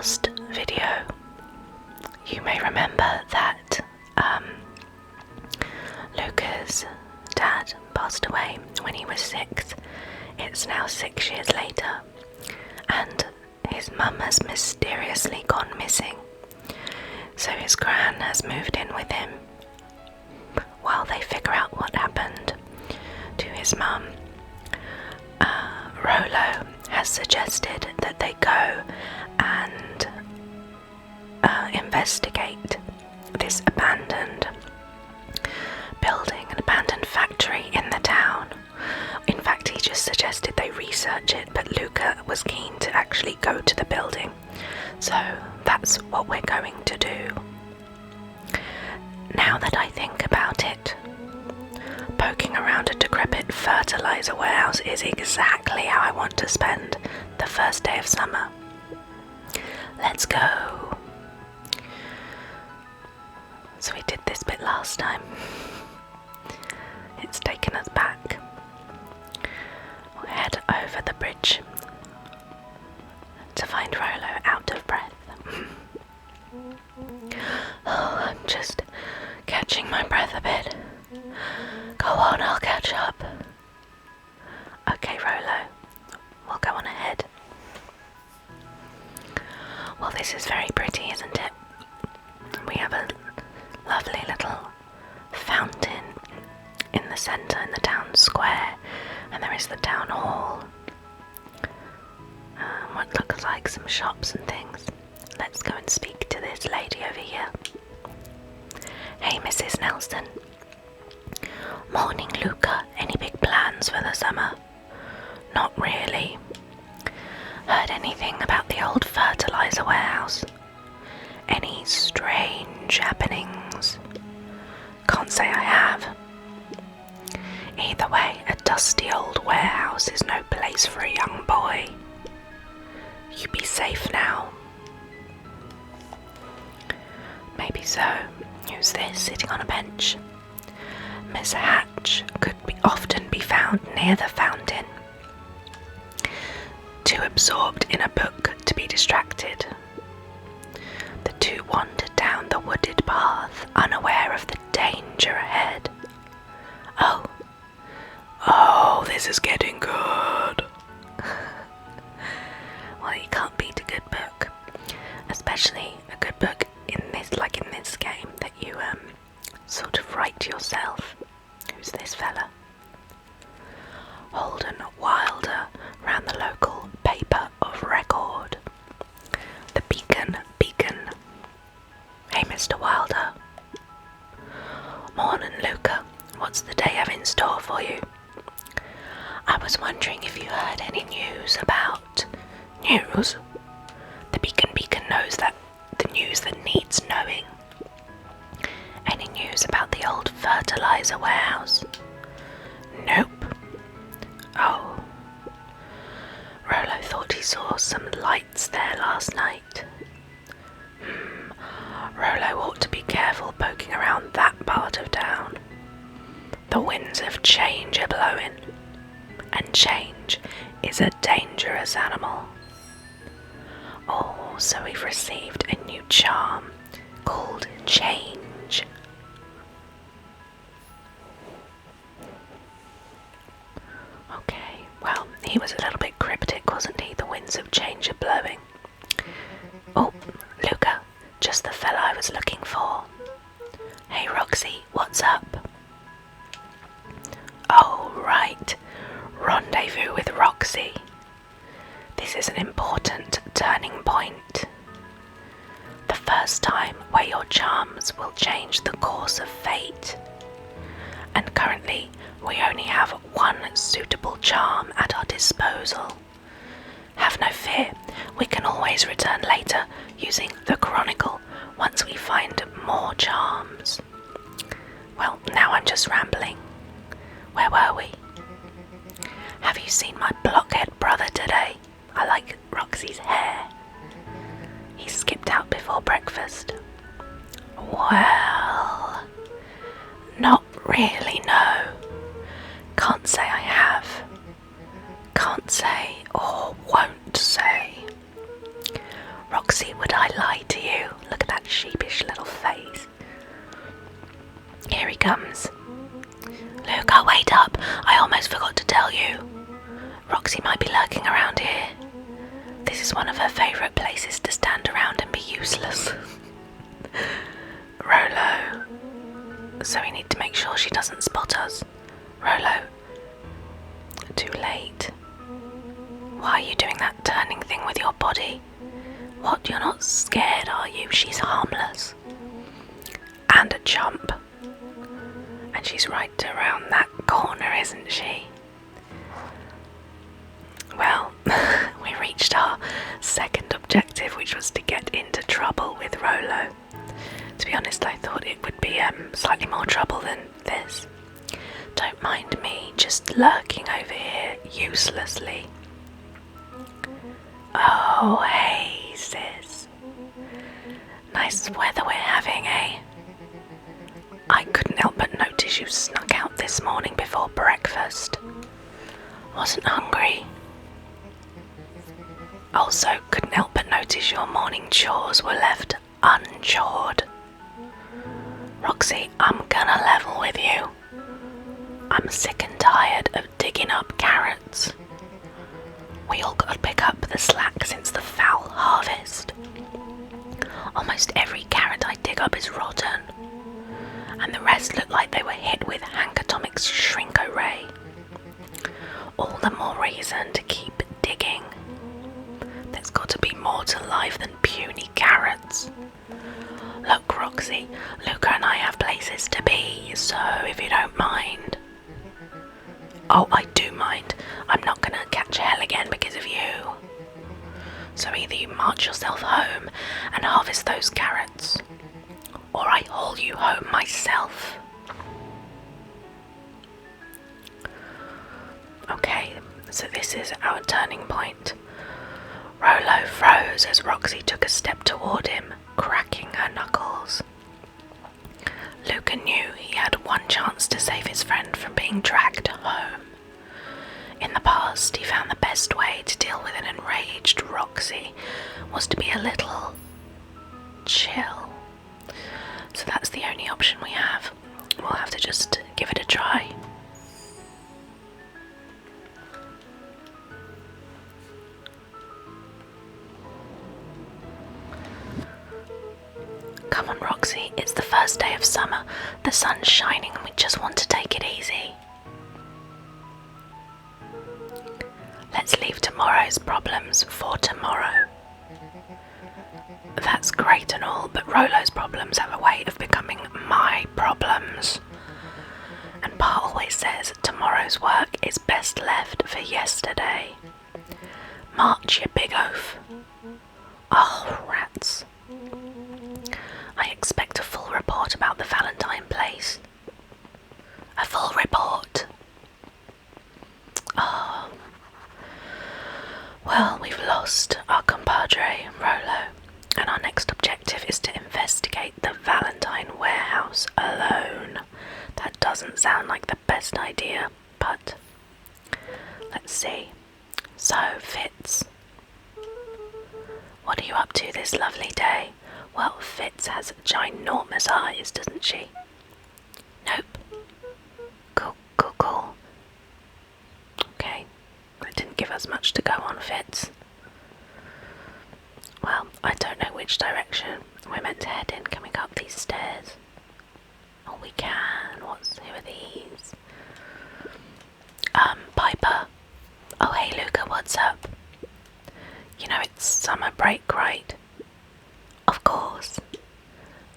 last video, you may remember that Luca's dad passed away when he was 6. It's now 6 years later, and his mum has mysteriously gone missing. So his gran has moved in with him while they figure out what happened to his mum. Rolo has suggested that they go and investigate this abandoned building, an abandoned factory in the town. In fact, he just suggested they research it, but Luca was keen to actually go to the building. So that's what we're going to do. Now that I think about it, poking around a decrepit fertilizer warehouse is exactly how I want to spend the first day of summer. Let's go. So we did this bit last time. It's taken us back. We'll head over the bridge to find Rolo out of breath. Oh, I'm just catching my breath a bit. Go on, I'll catch up. Okay, Rolo, we'll go on ahead. Well, this is very pretty, isn't it? We have a lovely little fountain in the centre, in the town square, and there is the town hall. What looks like some shops and things. Let's go and speak to this lady over here. Hey, Mrs. Nelson. Morning, Luca. Any big plans for the summer? Not really. Heard anything about the old fertilizer warehouse? Any strange happenings? Can't say I have. Either way, a dusty old warehouse is no place for a young boy. You be safe now. Maybe so. Who's this sitting on a bench? Miss Hatch could often be found near the fountain, too absorbed in a book to be distracted. The two wandered down the wooded path, unaware of the danger ahead. Oh, this is getting good. Well, you can't beat a good book, especially a good book in this game that you sort of write yourself. Who's this fella? Holden Wilder ran the local paper of record. The Beacon. Hey, Mr. Wilder. Morning, Luca. What's the day have in store for you? I was wondering if you heard any news about... News? The Beacon knows that the news that needs knowing. Any news about the old fertilizer warehouse? Nope. Oh. Rolo thought he saw some lights there last night. Rolo ought to be careful poking around that part of town. The winds of change are blowing, and change is a dangerous animal. Oh, so we've received a new charm called Change. Okay, well, he was a little bit cryptic, wasn't he? The winds of change are blowing. Oh, Luca, just the fella I was looking for. Hey, Roxy, what's up? Oh, right. Rendezvous with Roxy. This is an important turning point. The first time where your charms will change the course of fate. And currently, we only have one suitable charm at our disposal. Have no fear, we can always return later using the Chronicle once we find more charms. Well, now I'm just rambling. Where were we? Have you seen my blockhead brother today? I like Roxy's hair. He skipped out before breakfast. Well, not really, no. Can't say I have. Can't say or won't say. Roxy would I lie to you? Look at that sheepish little face. Here he comes. Luca, wait up! I almost forgot to tell you. Roxy might be lurking around here. This is one of her favourite places to stand around and be useless. Rolo. So we need to make sure she doesn't spot us. Rolo. Too late. Why are you doing that turning thing with your body? What, you're not scared, are you? She's harmless. And a chump. And she's right around that corner, isn't she? Well, we reached our second objective, which was to get into trouble with Rolo. To be honest, I thought it would be slightly more trouble than this. Don't mind me, just lurking over here uselessly. Oh, hey, sis. Nice weather we're having, eh? I couldn't help but notice you snuck out this morning before breakfast. Wasn't hungry. Also, couldn't help but notice your morning chores were left unchored. Roxy, I'm gonna level with you. I'm sick and tired of digging up carrots. We all got to pick up the slack since the foul harvest. Almost every carrot I dig up is rotten, and the rest look like they were hit with Hank Atomic's shrink array. All the more reason to keep digging. There's got to be more to life than puny carrots. Look, Roxy, Luca and I have places to be, so if you don't mind. Oh, I do mind. I'm not gonna catch hell again because of you. So either you march yourself home and harvest those carrots, or I haul you home myself. Okay, so this is our turning point. Rolo froze as Roxy took a step toward him, cracking her knuckles. Luca knew he had one chance to save his friend from being dragged home. In the past, he found the best way to deal with an enraged Roxy was to be a little chill. So that's the only option we have. We'll have to just give it a try. Come on, Roxy, it's the first day of summer. The sun's shining and we just want to take it easy. Let's leave tomorrow's problems for tomorrow. That's great and all, but Rolo's problems have a way of becoming my problems. And Pa always says tomorrow's work is best left for yesterday. March, you big oaf. Oh, rats. I expect a full report about the Valentine place. A full report. Oh. Well, we've lost our compadre, Rolo, and our next objective is to investigate the Valentine warehouse alone. That doesn't sound like the best idea, but let's see. So, Fitz, what are you up to this lovely day? Well, Fitz has ginormous eyes, doesn't she? Nope. Cool. Okay, that didn't give us much to go on, Fitz. Well, I don't know which direction we're meant to head in. Can we go up these stairs? Oh, we can. Who are these? Piper. Oh, hey, Luca, what's up? You know it's summer break, right? Of course.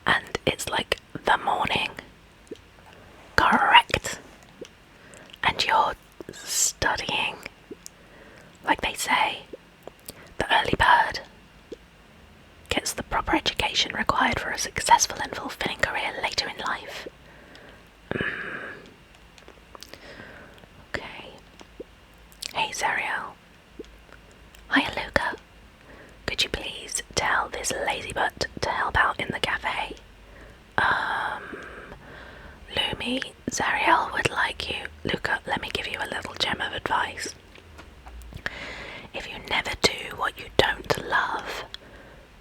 And it's like the morning. Correct. And you're studying. Like they say, the early bird gets the proper education required for a successful and fulfilling career later in life. Okay. Hey, Zariel. Hiya, Luca. Could you please tell this lazybutt to help out in the cafe? Lumi, Zariel would like you. Luca, let me give you a little gem of advice. If you never do what you don't love,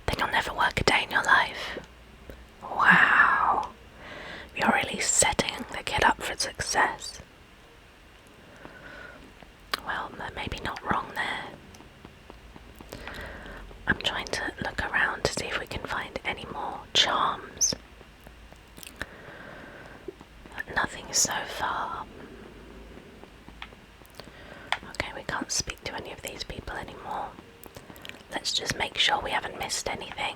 then You'll never work a day in your life. Wow. You're really setting the kid up for success. Well, maybe not wrong there. I'm trying to look around to see if we can find any more charms. Nothing so far. Okay, we can't speak to any of these people anymore. Let's just make sure we haven't missed anything.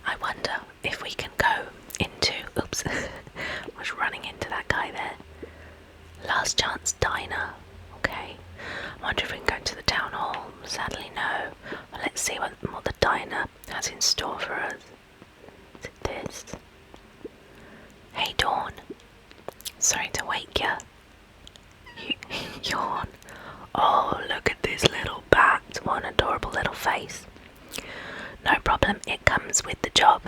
I wonder if we can go into... Oops, I was running into that guy there. Last Chance Diner. Okay. I wonder if we can go to the town hall. Sadly, no. Well, let's see what the diner has in store for us. Is it this? Hey, Dawn. Sorry to wake ya. Yawn. Oh, look at this little bat. What an adorable little face. No problem, it comes with the job.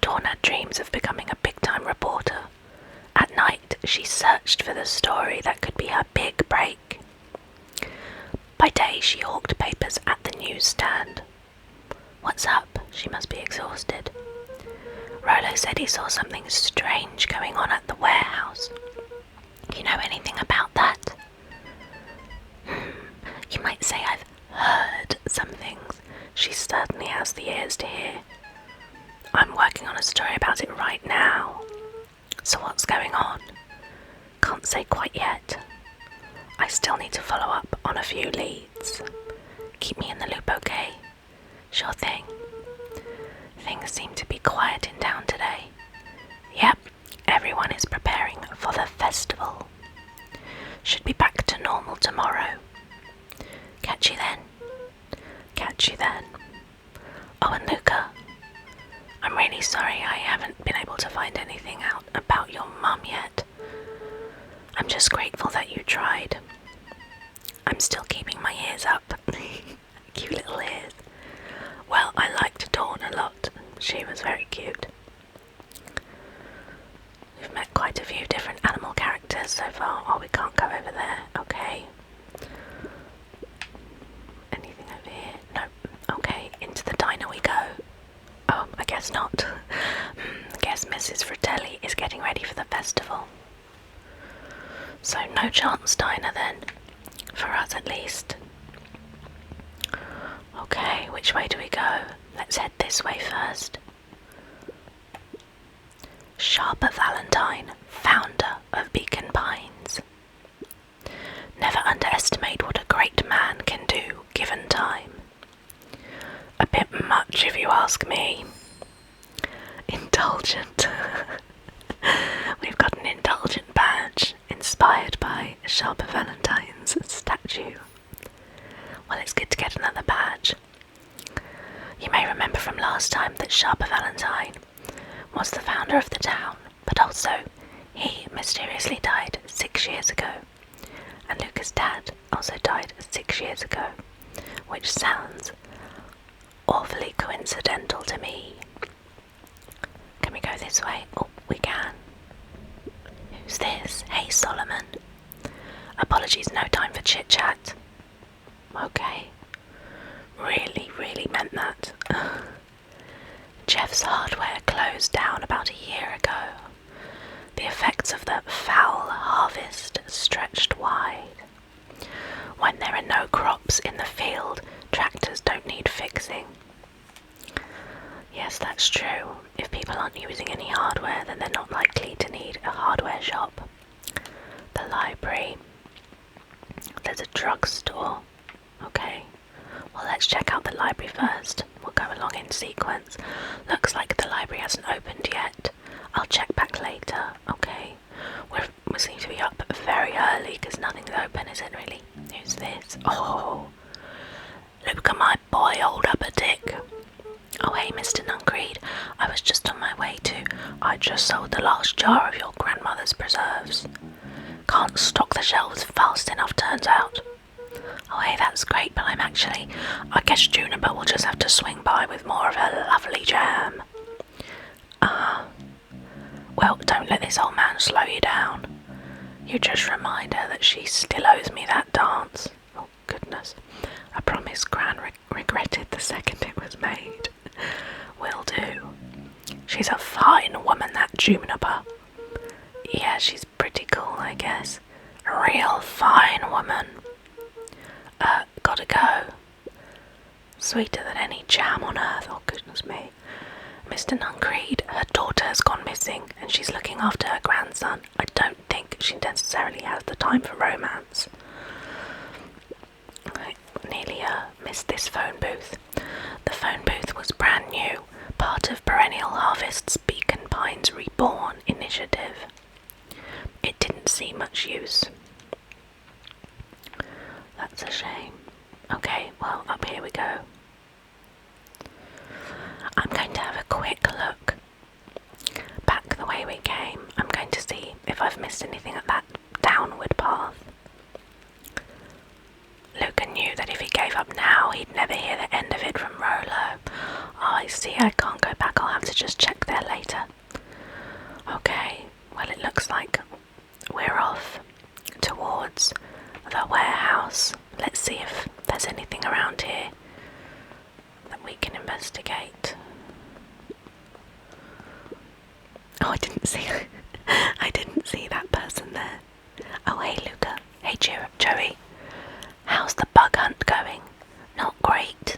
Dawn had dreams of becoming a big-time reporter. At night, she searched for the story that could be her big break. By day, she hawked papers at the newsstand. What's up? She must be exhausted. Rolo said he saw something strange going on at the warehouse. You know anything about that? You might say I've heard some things. She certainly has the ears to hear. I'm working on a story about it right now. So what's going on? Can't say quite yet. I still need to follow up on a few leads. Keep me in the loop, okay? Sure thing. Things seem to be quiet in town today. Yep, everyone is preparing for the festival. Should be back to normal tomorrow. Catch you then. Catch you then. Oh, and Luca, I'm really sorry I haven't been able to find anything out about your mum yet. I'm just grateful that you tried. I'm still keeping my ears up. Cute little ears. Well, I liked Dawn a lot. She was very cute. We've met quite a few different animal characters so far. Oh, we can't go over there. Okay. Anything over here? No. Okay, into the diner we go. Oh, I guess not. I guess Mrs. Fratelli is getting ready for the festival. So no chance diner then. For us at least. Okay, which way do we go? Let's head this way first. Sharper Valentine, founder of Beacon Pines. Never underestimate what a great man can do given time. A bit much if you ask me. Indulgent. We've got an indulgent badge inspired by Sharper Valentine's statue. Well, it's good to get another badge. You may remember from last time that Sharper Valentine was the founder of the town, but also he mysteriously died 6 years ago. And Luca's dad also died 6 years ago, which sounds awfully coincidental to me. Can we go this way? Oh, we can. Who's this? Hey, Solomon. Apologies, no time for chit-chat. Okay. Really meant that. Jeff's Hardware closed down about a year ago. The effects of the foul harvest stretched wide. When there are no crops in the field, tractors don't need fixing. Yes, that's true. If people aren't using any hardware, then they're not likely to need a hardware shop. The library. There's a drugstore. Okay. Well, let's check out the library first. We'll go along in sequence. Looks like the library hasn't opened yet. I'll check back later. Okay. We seem to be up very early because nothing's open, is it really? Who's this? Oh, look at my boy, hold up a dick. Oh, hey, Mr. Nuncreed. I was just on my way to... I just sold the last jar of your grandmother's preserves. Can't stock the shelves fast enough, turns out. Oh, hey, that's great, but I guess Juniper will just have to swing by with more of her lovely jam. Well, don't let this old man slow you down. You just remind her that she still owes me that dance. Oh, goodness. I promise Gran regretted the second it was made. Will do. She's a fine woman, that Juniper. Yeah, she's pretty cool, I guess. A real fine woman. Gotta go. Sweeter than any jam on earth, oh goodness me. Mr. Nuncreed, her daughter has gone missing, and she's looking after her grandson. I don't think she necessarily has the time for romance. I nearly missed this phone booth. The phone booth was brand new, part of Perennial Harvest's Beacon Pines Reborn initiative. It didn't see much use. That's a shame. Okay, well, up here we go. I'm going to have a quick look back the way we came. I'm going to see if I've missed anything at that downward path. Luca knew that if he gave up now, he'd never hear the end of it from Rolo. Oh, I see, I can't go back. I'll have to just check there later. Okay, well, it looks like we're off towards the warehouse. Let's see if there's anything around here that we can investigate. Oh, I didn't see I didn't see that person there. Oh, hey Luca. Hey Joey. How's the bug hunt going? Not great.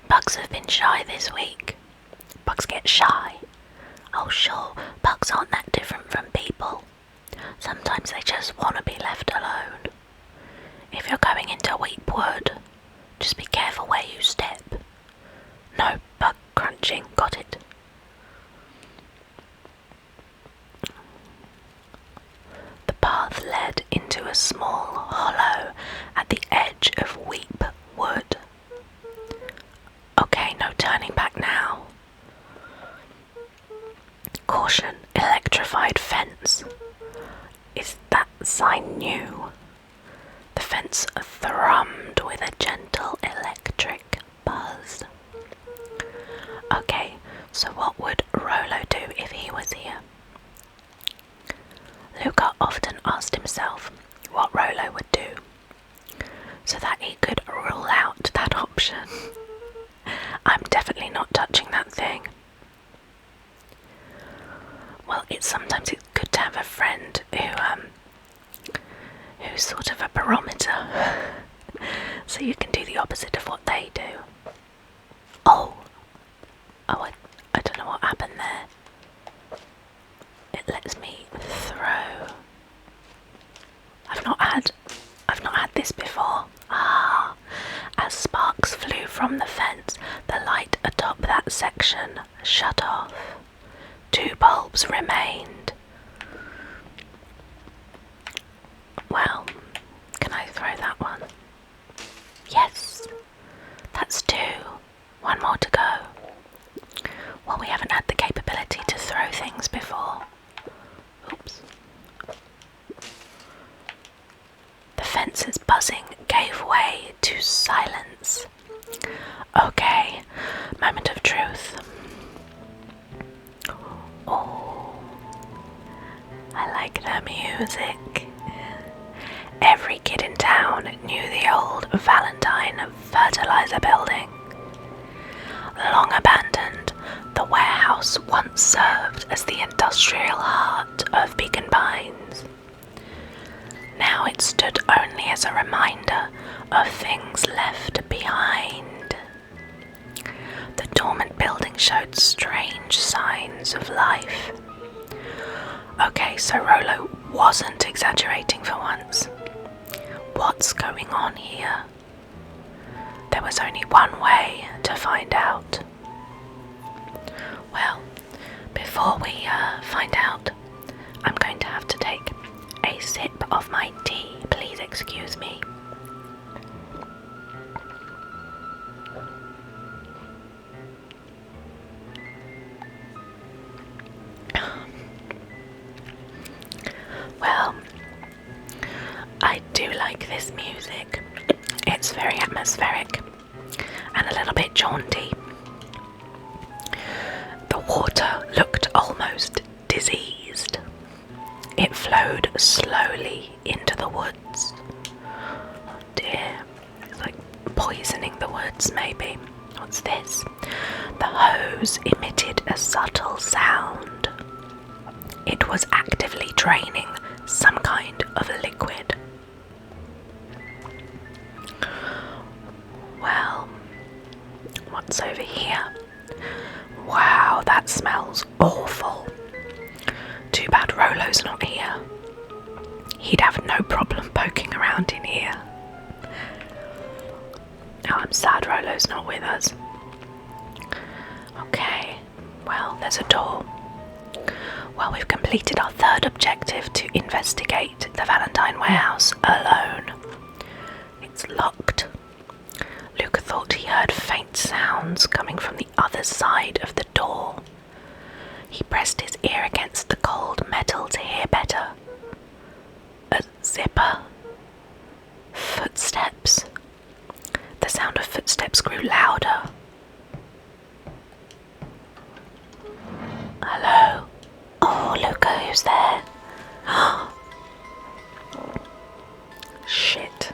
Bugs have been shy this week. Bugs get shy? Oh sure, bugs aren't that different from people. Sometimes they just want to be left alone. If you're going into Weep Wood, just be careful where you step. No bug crunching, got it? The path led into a small hollow at the edge of Weep Wood. Okay, no turning back now. Caution, electrified fence. Is that sign new? The fence thrummed with a gentle electric buzz. Okay, so what would Rolo do if he was here? Luca often asked himself what Rolo would do, so that he could rule out that option. I'm definitely not touching that thing. Well, sometimes it's good to have a friend who's sort of a barometer, so you can do the opposite of what they do. Oh, I don't know what happened there. It lets me throw. I've not had this before. Ah, as sparks flew from the fence, the light atop that section shut off. 2 bulbs remained. Well, can I throw that one? Yes, that's 2. 1 more to go. Well, we haven't had the capability to throw things before. Oops. The fence's buzzing gave way to silence. Okay, moment of truth. Oh, I like the music. Every kid in town knew the old Valentine fertilizer building. Long abandoned, the warehouse once served as the industrial heart of Beacon Pines. Now it stood only as a reminder of things left behind. The dormant building showed strange signs of life. Okay, so Rolo wasn't exaggerating for once. What's going on here? There was only one way to find out. Well, before we find out, I'm going to have to take a sip of my tea. Please excuse me. Well, I do like this music. It's very atmospheric and a little bit jaunty. The water looked almost diseased. It flowed slowly into the woods. Oh dear, it's like poisoning the woods, maybe. What's this? The hose emitted a subtle sound. It was actively draining some kind of a liquid. Well, what's over here? Wow, that smells awful. Too bad Rolo's not here. He'd have no problem poking around in here. Oh, I'm sad Rolo's not with us. Okay, well, there's a door. Well, we've completed our third objective to investigate the Valentine warehouse alone. It's locked. Luca thought he heard faint sounds coming from the other side of the door. He pressed his ear against the cold metal to hear better. A zipper. Footsteps. The sound of footsteps grew louder. Hello? Oh, Luca, who's there? Shit.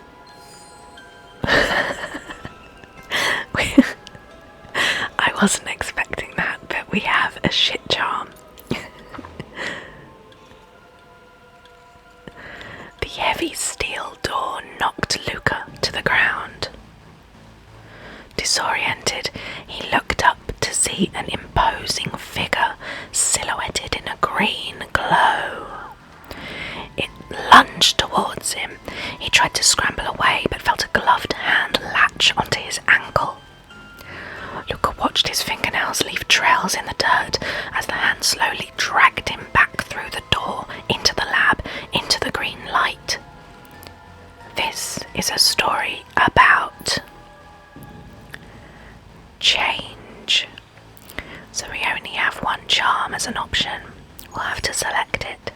I wasn't expecting that, but we have a shit charm. The heavy steel door knocked Luca to the ground. Disoriented, he looked up to see an imposing figure silhouetted in a green glow. It lunged towards him. He tried to scramble away, but felt a gloved hand latch onto his ankle. Luca watched his fingernails leave trails in the dirt as the hand slowly dragged him back through the door, into the lab, into the green light. This is a story about change. So we only have one charm as an option. We'll have to select it.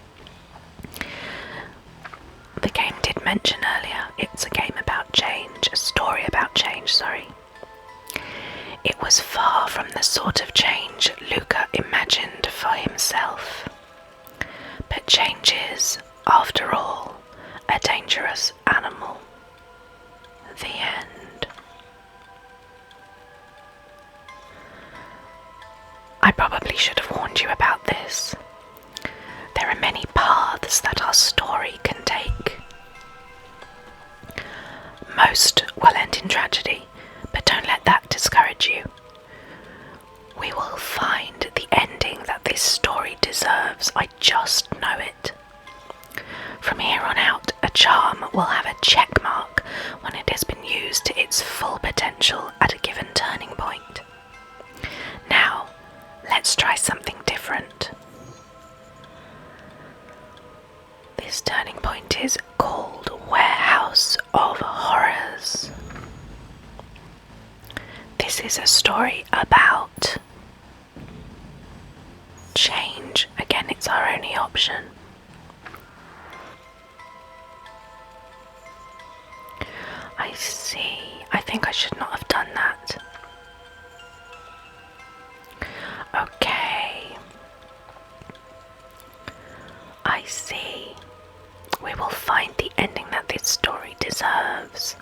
The game did mention earlier, it's a game about change, a story about change, sorry. It was far from the sort of change Luca imagined for himself. But change is, after all, a dangerous animal. The end. I probably should have warned you about this. There are many paths that our story can take. Most will end in tragedy, but don't let that discourage you. We will find the ending that this story deserves, I just know it. From here on out, a charm will have a check mark when it has been used to its full potential at a given turning point. Now, let's try something different. This turning point is called Warehouse of Horrors. This is a story about change. Again, it's our only option. I see. I think I should not have done that. Okay. I see. We will find the ending that this story deserves.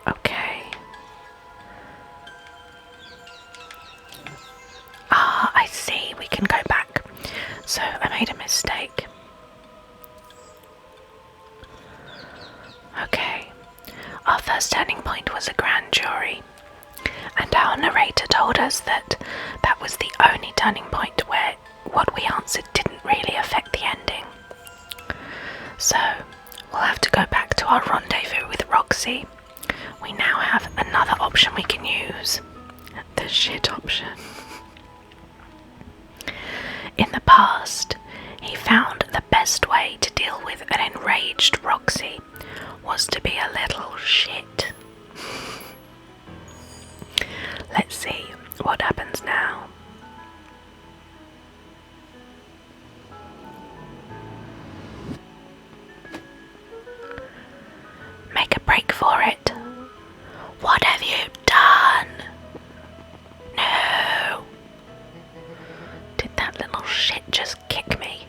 Okay. Ah, I see. We can go back. So I made a mistake. Okay. Our first turning point was a grand jury. And our narrator told us that that was the only turning point where what we answered didn't really affect the ending. So we'll have to go back to our rendezvous with Roxy. We now have another option we can use. The shit option. In the past, he found the best way to deal with an enraged Roxy was to be a little shit. Let's see what happens now. Make a break for it. What have you done? No. Did that little shit just kick me?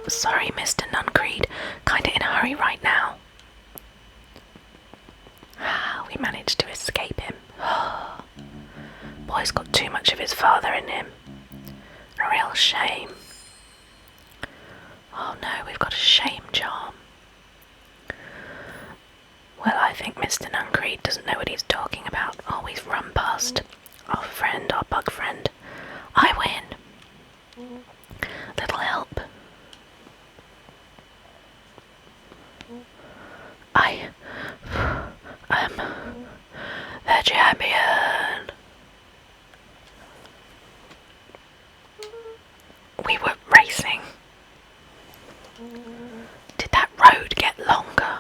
Sorry, Mr. Nuncreed. Kinda in a hurry right now. We managed to escape him. Boy's got too much of his father in him. A real shame. Oh no, we've got a shame charm. Well, I think Mr. Nuncreed doesn't know what he's talking about. Oh, we've run past our friend, our bug friend. I win. Little help. I'm the champion. We were racing. Did that road get longer?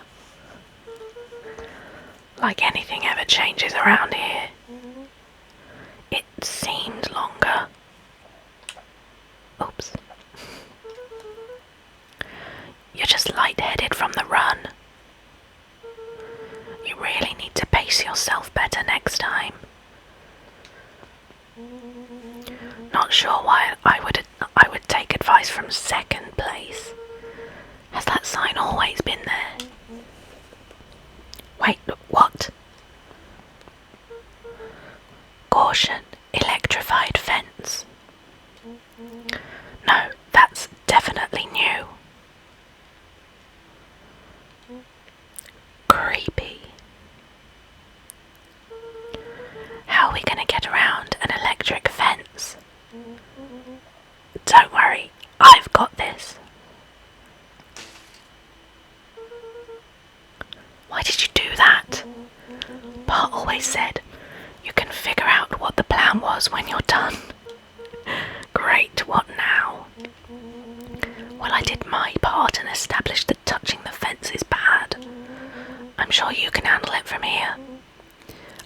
Like anything ever changes around here. It seemed longer. Oops. You're just lightheaded from the run. You really need to pace yourself better next time. Not sure why I would take advice from second place. Has that sign always been there? Wait, what? Caution, electrified fence. No, that's definitely new. Creepy. How are we going to get around an electric fence? Don't worry, I've got this. Why did you do that? Pa always said, you can figure out what the plan was when you're done. Great, what now? Well, I did my part and established that touching the fence is bad. I'm sure you can handle it from here.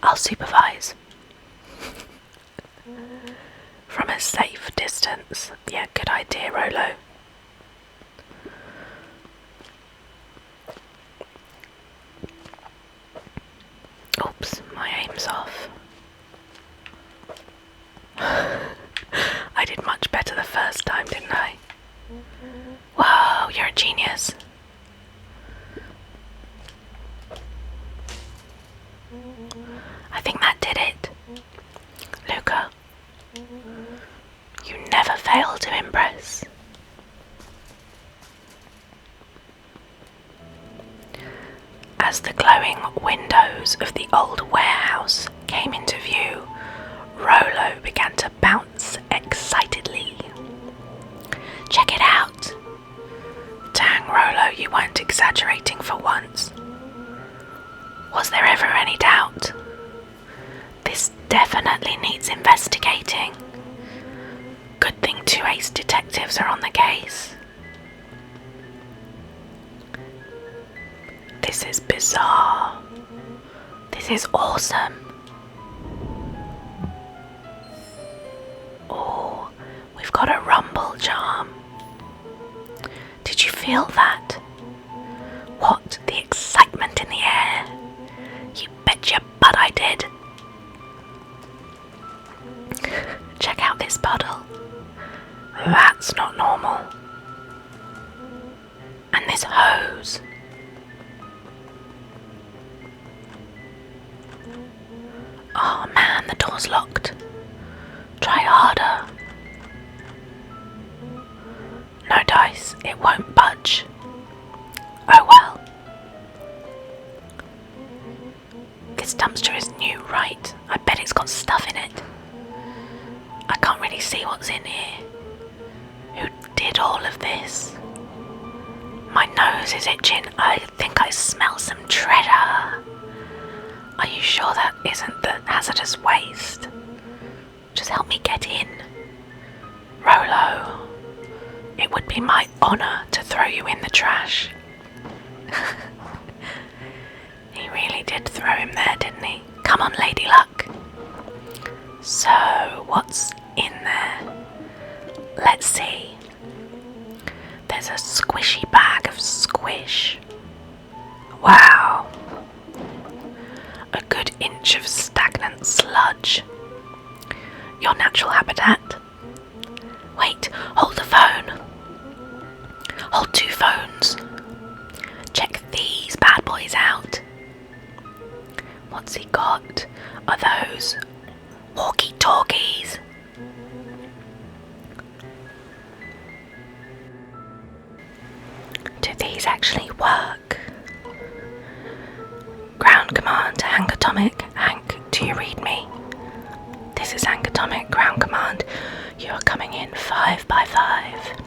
I'll supervise. From a safe distance. Yeah, good idea, Rolo. Oops, my aim's off. I did much better the first time, didn't I? Whoa, you're a genius. I think that did it. Luca, you never fail to impress. As the glowing windows of the old warehouse came into view, Rolo began to bounce excitedly. Check it out! Dang, Rolo, you weren't exaggerating for once. Was there ever any doubt? This definitely needs investigating. Good thing 2 ace detectives are on the case. This is bizarre. This is awesome. Oh, we've got a rumble charm. Did you feel that? What, the excitement in the air? You bet your butt I did. Check out this puddle. That's not normal. And this hose. Oh man, the door's locked. Try harder. No dice, it won't budge. Oh well. This dumpster is new, right? I bet it's got stuff in it. I can't really see what's in here. Who did all of this? My nose is itching. I think I smell some treasure. Are you sure that isn't the hazardous waste? Just help me get in. Rolo, it would be my honour to throw you in the trash. He really did throw him there, didn't he? Come on, Lady Luck. So, what's in there? Let's see. There's a squishy bag of squish. Wow. A good inch of stagnant sludge. Your natural habitat. Wait, hold the phone. Hold 2 phones. Check these bad boys out. What's he got? Are those walkie-talkies? Do these actually work? Ground command, Hank Atomic. Hank, do you read me? This is Hank Atomic, ground command. You are coming in 5 by 5.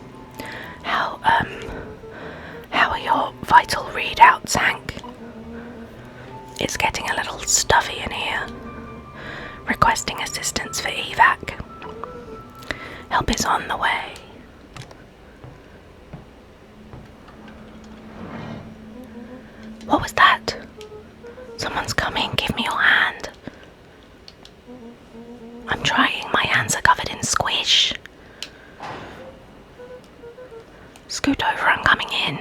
How are your vital readouts, Hank? It's getting a little stuffy in here. Requesting assistance for evac. Help is on the way. What was that? Someone's coming, give me your hand. I'm trying, my hands are covered in squish. Scoot over, I'm coming in.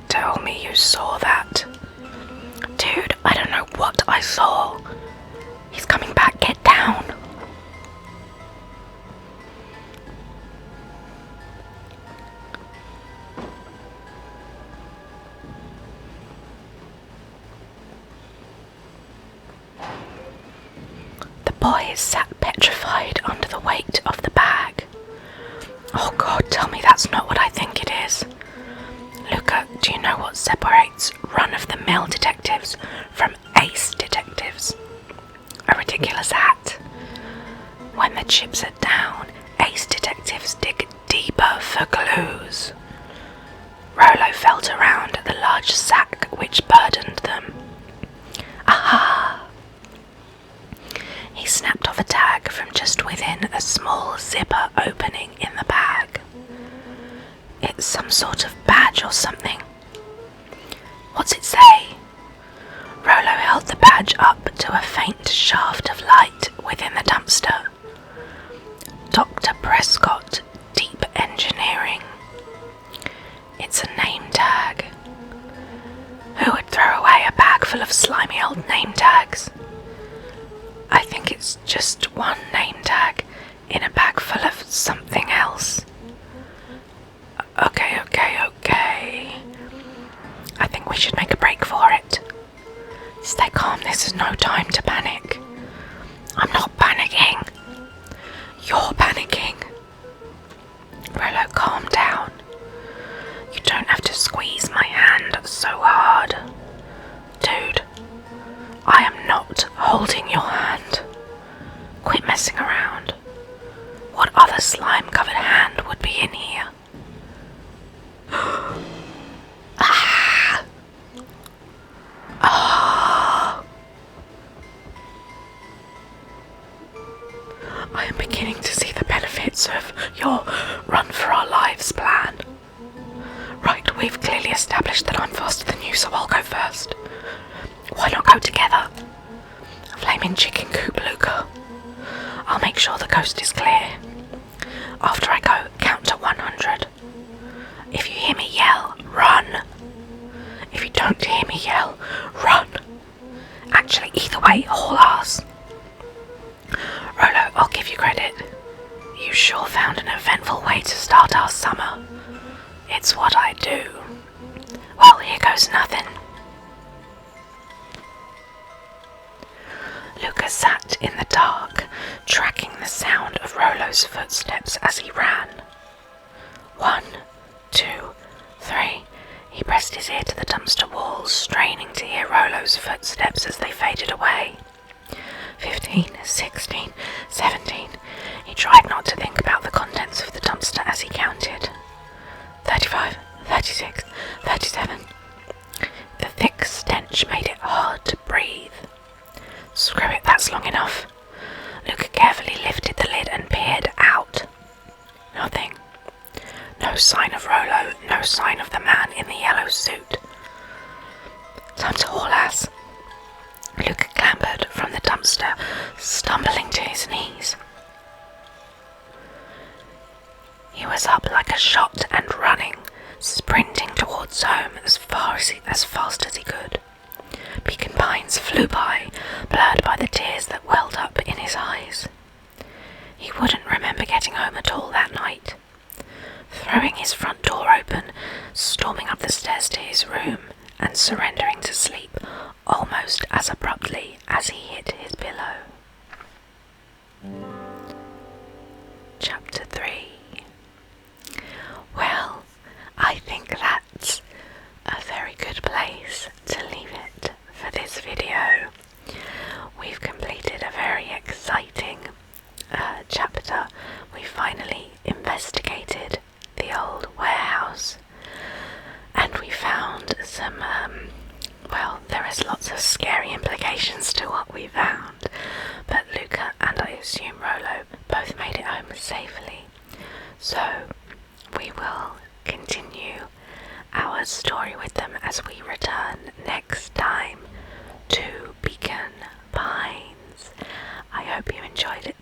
Tell me you saw that. Dude, I don't know what I saw. He's coming back, get down. The boys sat petrified under the weight of the bag. Oh God, tell me that's not what I think it is. Luca, do you know what separates run-of-the-mill detectives from ace detectives? A ridiculous hat. When the chips are down, ace detectives dig deeper for clues. Rollo felt around the large sack which burdened them. Aha! He snapped off a tag from just within a small zipper opening in the bag. It's some sort of badge or something. What's it say? Rollo held the badge up to a faint shaft of light within the dumpster. Dr. Prescott, Deep Engineering. It's a name tag. Who would throw away a bag full of slimy old name tags? I think it's just one name tag in a bag full of something else. Okay. I think we should make a break for it. Stay calm, this is no time to panic. I'm not panicking. You're panicking. Rollo, calm down. You don't have to squeeze my hand so hard. Dude, I am not holding your hand. Quit messing around. What other slime-covered hand would be in here? I am beginning to see the benefits of your run for our lives plan. Right, we've clearly established that I'm faster than you, so I'll go first. Why not go together? Flaming chicken coop, Luca. I'll make sure the coast is clear. After I go, count to 100. If you hear me yell, run. If you don't hear me yell, run. Actually, either way, haul ass. Rollo, I'll give you credit. You sure found an eventful way to start our summer. It's what I do. Well, here goes nothing. Luca sat in the dark, tracking the sound of Rollo's footsteps as he ran. 1, 2, 3. He pressed his ear to the dumpster walls, straining to hear Rollo's footsteps as they faded away. 15, 16, 17. He tried not to think about the contents of the dumpster as he counted. 35, 36, 37. The thick stench made it hard to breathe. Screw it, that's long enough. Luca carefully lifted the lid and peered out. Nothing. No sign of Rollo, no sign of the man in the yellow suit. Time to haul ass. Luca clambered from the dumpster, stumbling to his knees. He was up like a shot and running, sprinting towards home as fast as he could. Beacon Pines flew by, blurred by the tears that welled up in his eyes. He wouldn't remember getting home at all that night. Throwing his front door open, storming up the stairs to his room, and surrendering to sleep almost as abruptly as he hit his pillow. Chapter 3. Well, I think that's a very good place to leave it for this video. We've completed a very exciting chapter. We finally investigated the old warehouse, and we found some, well, there is lots of scary implications to what we found, but Luca and I assume Rolo both made it home safely. So we will continue our story with them as we return next time to Beacon Pines. I hope you enjoyed it